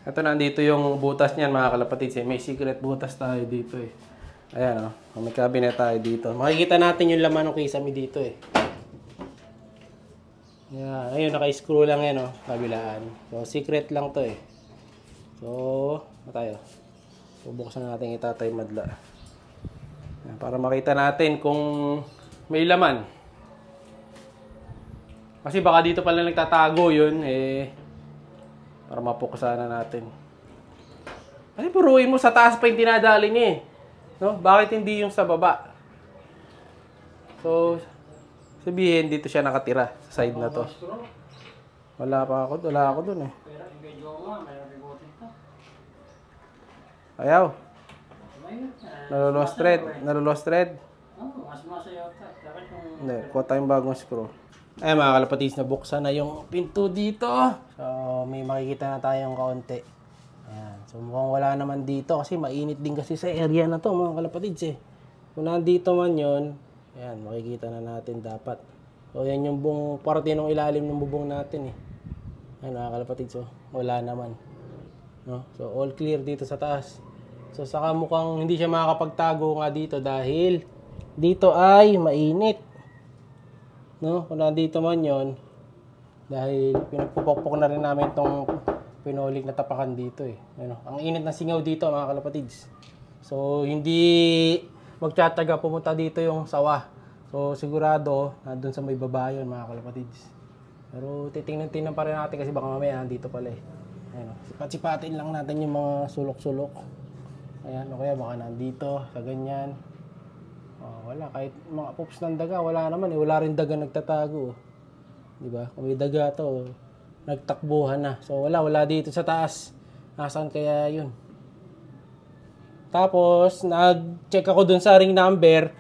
Ito, nandito yung butas niyan mga kalapatids. May secret butas tayo dito eh. Ayan o. May cabinet tayo dito. Makikita natin yung laman ng kisame dito eh. Ayan. Ayun, naka-screw lang yan o. Kabilaan. So, secret lang to eh. So, tayo. Bubuksan natin itatay madla. Ayan, para makita natin kung may laman. Kasi baka dito pala nagtatago yun eh. Para mapukusan na natin. Ay, puruin mo sa taas pa yung dinadali niya eh. No? Bakit hindi yung sa baba? So, sabihin dito siya nakatira sa side na to. Wala ako dun eh. Ayaw. Nalulost thread. Hindi, kuha tayong bagong screw. Ay mga kalapatids, nabuksan na yung pinto dito. So, may makikita na tayong kaunti. Ayan. So, mukhang wala naman dito kasi mainit din kasi sa area na to mga kalapatids eh. Kung nandito man yun, ayan, makikita na natin dapat. So, yan yung buong parte ng ilalim ng bubong natin eh. Ayan mga kalapatids, so, wala naman. No? So, all clear dito sa taas. So, saka mukhang hindi siya makakapagtago nga dito dahil dito ay mainit. No? Kung nandito man yon, dahil pinagpupokpok na rin namin itong pinolik na tapakan dito eh. Ano? Ang init na singaw dito mga kalapatids. So, hindi magtsatsaga pumunta dito yung sawa. So, sigurado, nandun sa may baba yun mga kalapatids. Pero titingnan pa rin natin kasi baka mamaya nandito pala eh. Ano? Sipat-sipatin lang natin yung mga sulok-sulok. Ayan, o kaya baka nandito, sa ganyan. Wala, kahit mga poops ng daga, wala naman eh. Wala rin daga nagtatago. Diba? Kung may daga to, nagtakbuhan na. So wala dito sa taas. Nasaan kaya yun? Tapos, nag-check ako dun sa ring number.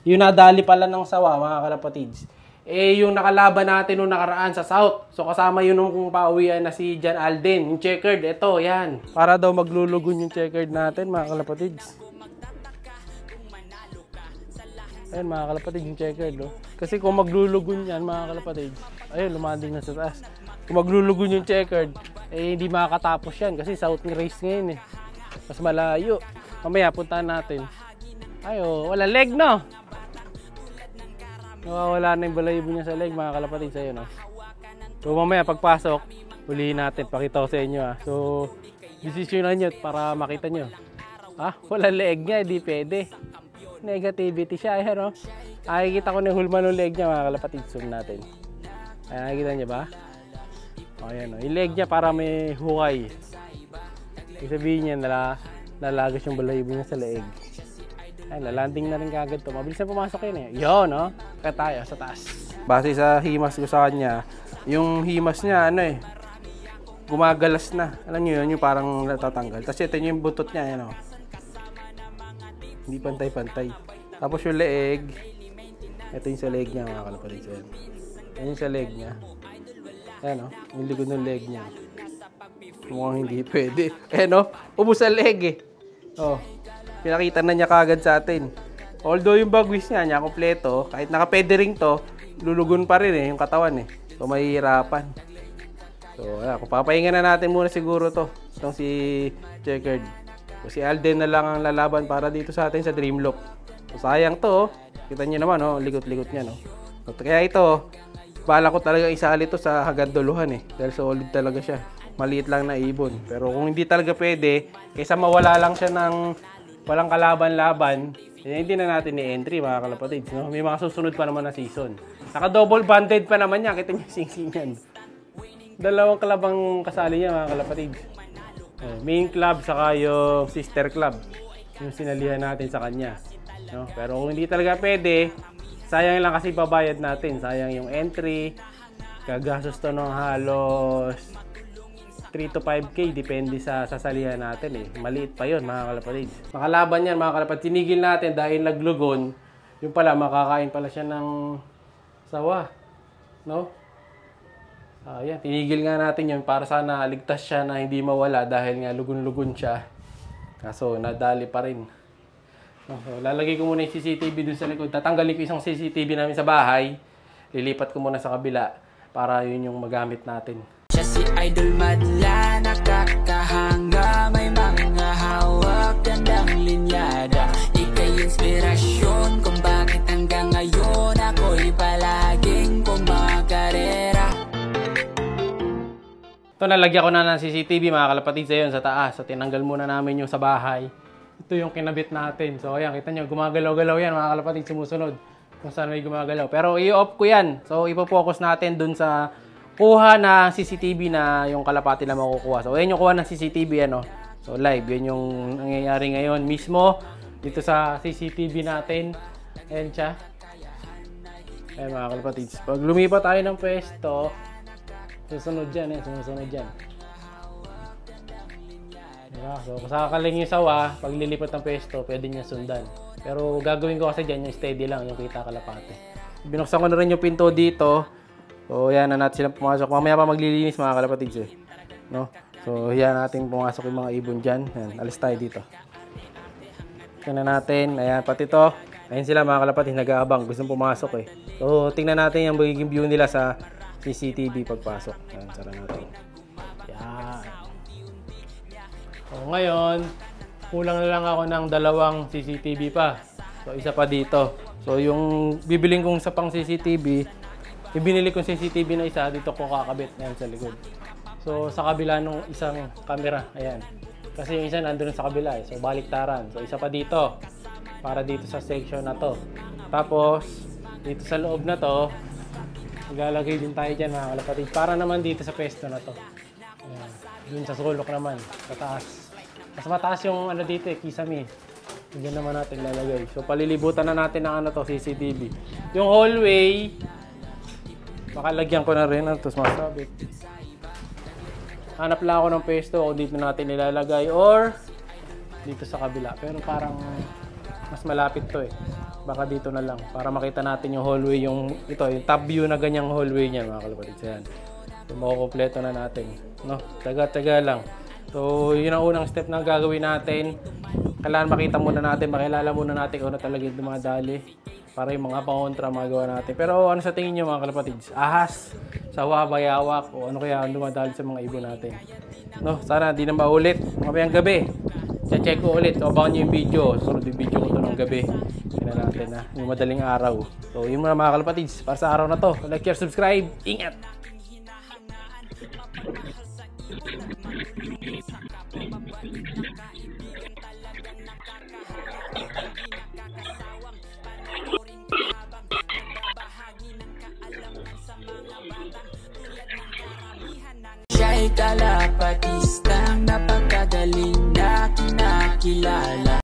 Yung nadali pala ng sawa, mga kalapatids. Eh, yung nakalaban natin nung nakaraan sa South. So, kasama yun nung pauwian na si John Alden. Yung checkered, ito, yan. Para daw maglulugon yung checkered natin, mga kalapatids. Ayan, mga kalapatids, yung checkered, no? Kasi kung maglulugon yan, mga kalapatids, ayun, lumanding na sa taas. Kung maglulugon yung checkered, eh, hindi makakatapos yan. Kasi South race ngayon, eh. Mas malayo. Mamaya, puntahan natin. Ayo, wala leg, no? Nawawala na yung balayibo niya sa leg, mga kalapatids, ayun, no? So, mamaya, pagpasok, hulihin natin. Pakita ko sa inyo, ha? So, desisyonan nyo para makita nyo. Wala leg niya, hindi pwede. Negativity siya, ayan o. Nakikita ko na yung hulma ng leg niya, mga kalapatids. Zoom natin. Ayan, nakikita niya ba? Ayan o. Yung leg niya para may hukay. Ibig sabihin niya, nalagas yung balayibo niya sa leeg. Ayan, lalanding na rin kagad to. Mabilis na pumasok yun eh. Yun, no? Kaya tayo sa taas. Base sa himas ko sa kanya, yung himas niya, ano eh, gumagalas na. Alam niyo yun, yung parang natatanggal. Tapos ito yung butot niya, ayan o. Hindi pantay-pantay. Tapos yung leeg, ito yung sa leg niya, mga kalapatids. Ayan yung sa leg niya. Ayan o, yung likod ng leg niya. Mukhang hindi pwede. Ayan o, ubos sa leg eh. O, pinakita na niya kagad sa atin. Although yung bagwis niya, kompleto, kahit naka-pedering to, lulugon pa rin eh, yung katawan eh. So, mahihirapan. So, ayan, kung papahinga na natin muna siguro to. Itong si checkered. Si Alden na lang ang lalaban para dito sa atin sa Dreamlock. So, sayang to, kita nyo naman, oh, likot-likot niya, no? So, kaya ito, bala ko talaga isali to sa hagad duluhan eh. Dahil solid talaga siya. Maliit lang na ibon. Pero kung hindi talaga pwede, kaysa mawala lang siya ng walang kalaban-laban, eh, hindi na natin i-entry, mga kalapatids, no? May mga susunod pa naman na season. Naka-double banded pa naman niya. Kita nyo yung sing-sing yan. Dalawang kalabang kasali niya, mga kalapatids. Main club saka yung sister club yung sinalihan natin sa kanya, no? Pero kung hindi talaga pwede, sayang lang kasi babayad natin, sayang yung entry, gagastos to ng halos 3 to 5K depende sa sasalihan natin eh. Maliit pa yun, mga kalapatids. Makalaban yan, mga kalapatids. Tinigil natin dahil naglugon. Yung pala, makakain pala siya ng sawa, no? Yan, tinigil nga natin yun para sana ligtas siya na hindi mawala dahil nga lugun-lugun siya. Kaso nadali pa rin. So, lalagay ko muna yung CCTV dun sa likod. Tatanggalin ko isang CCTV namin sa bahay. Lilipat ko muna sa kabila para yun yung magamit natin. Siya si Idol Madla, nakakahanga. Ito, nalagyan ko na ng CCTV mga kalapatid sa yun, sa taas. So, tinanggal muna namin yung sa bahay. Ito yung kinabit natin. So, ayan, kita nyo, gumagalaw-galaw yan mga kalapatid, sumusunod kung saan may gumagalaw. Pero i-off ko yan. So, ipo-focus natin dun sa kuha na CCTV na yung kalapati na makukuha. So, ayan yung kuha ng CCTV, ano. So, live. Yan yung nangyayari ngayon mismo dito sa CCTV natin. Ayan siya. Ayan mga kalapatid. Pag lumipat tayo ng pwesto, susunod dyan, sumusunod dyan. Diba? So, kung sakaling yung sawa, pag lilipat ng pwesto, pwede niya sundan. Pero gagawin ko kasi dyan, yung steady lang, yung kita kalapate. Binuksan ko na rin yung pinto dito. So, yan na natin silang pumasok. Mamaya pa maglilinis mga kalapatids eh. No? So, yan natin pumasok yung mga ibon dyan. Yan, alis tayo dito. Tingnan natin. Ayan, pati to. Ayan sila mga kalapatids, nag-aabang. Gusto pumasok eh. So, tingnan natin yung magiging view nila sa CCTV pagpasok. Ayan, sara natin. Yan. So, ngayon, kulang na lang ako ng 2 CCTV pa. So, isa pa dito. So, yung bibiling kong sa pang CCTV, ibinili kong CCTV na isa, dito ko kakabit. Ayan, sa likod. So, sa kabila nung isang camera. Ayan. Kasi yung isa nandun sa kabila eh. So, baliktaran. So, isa pa dito. Para dito sa section na to. Tapos, dito sa loob na to, maglalagay din tayo dyan mga kalapatid. Para naman dito sa pesto na to. Ayan. Dun sa sulok naman. Sa taas. Mas mataas yung ano dito eh, kisame. Diyan naman natin lalagay. So palilibutan na natin ng ano to, CCTV. Yung hallway, makalagyan ko na rin. Tapos masabit. Hanap lang ako ng pesto o dito natin nilalagay or dito sa kabila. Pero parang mas malapit to eh. Baka dito na lang para makita natin yung hallway, yung ito, yung top view na ganyang hallway niya mga kalapatid. Yan. So makukumpleto na natin, no? Taga-taga lang. So yun ang unang step na gagawin natin. Kailangan makita muna natin, makilala muna natin kung ano talaga yung dumadali para yung mga pangontra magawa natin. Pero ano sa tingin nyo mga kalapatids? Ahas, sawa, bayawak o ano kaya ang dumadali sa mga ibon natin? No, sana di na maulit. Mamayang gabi check ko ulit. So, abangan nyo yung video. Sunod yung video ko ito ng gabi. Tingnan natin na yung madaling araw. So, yun muna mga kalapatids. Para sa araw na to. Like, share, subscribe. Ingat! Siya'y kalapatistang napakagaling na kinakilala.